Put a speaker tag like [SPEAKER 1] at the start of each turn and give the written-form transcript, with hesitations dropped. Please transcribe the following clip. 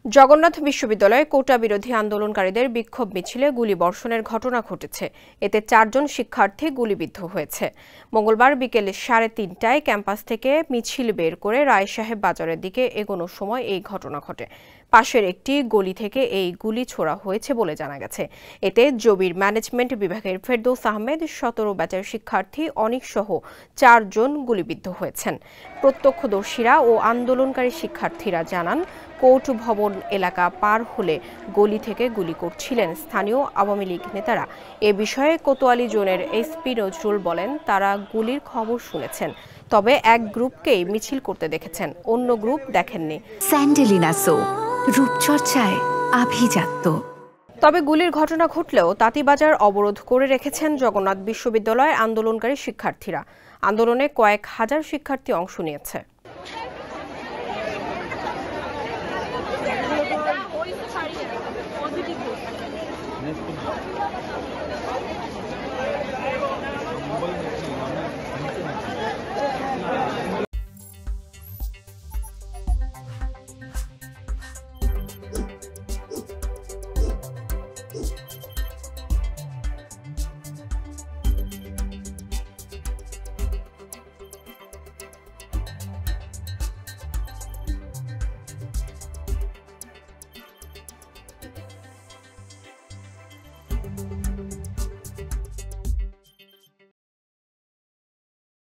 [SPEAKER 1] জগন্নাথ বিশ্ববিদ্যালয়ে কোটা বিরোধী আন্দোলনকারীদের বিক্ষোভ মিছিলে গুলিবর্ষণের ঘটনা ঘটেছে। এতে 4 জন শিক্ষার্থী গুলিবিদ্ধ হয়েছে। মঙ্গলবার বিকেল 3:30টায় ক্যাম্পাস থেকে মিছিল বের করে রায়সাহেব বাজারের দিকে এগোনোর সময় এই ঘটনা ঘটে। পাশের একটি গলি থেকে এই গুলি ছোড়া হয়েছে বলে জানা গেছে। এতে জবির ম্যানেজমেন্ট বিভাগের ফেরদৌস আহমেদ, 17 ব্যাচের শিক্ষার্থী অনিক সহ 4 জন গুলিবিদ্ধ হয়েছেন। প্রত্যক্ষদর্শীরা ও আন্দোলনকারী শিক্ষার্থীরা জানান, কোর্ট ভবন এলাকা পার হলে গলি থেকে গুলি করছিলেন স্থানীয় আওয়ামী লীগ নেতারা। এ বিষয়ে কোতোয়ালি জোনের এসপি নজরুল বলেন, তারা গুলির খবর শুনেছেন, তবে এক গ্রুপকেই মিছিল করতে দেখেছেন, অন্য গ্রুপ দেখেননি।
[SPEAKER 2] স্যান্ডেলিনা সো, রূপচর্চায় আভিজাত্য।
[SPEAKER 1] তবে গুলির ঘটনা ঘটলেও তাঁতীবাজার অবরোধ করে রেখেছেন জগন্নাথ বিশ্ববিদ্যালয়ের আন্দোলনকারী শিক্ষার্থীরা। আন্দোলনে কয়েক হাজার শিক্ষার্থী অংশ নিয়েছে।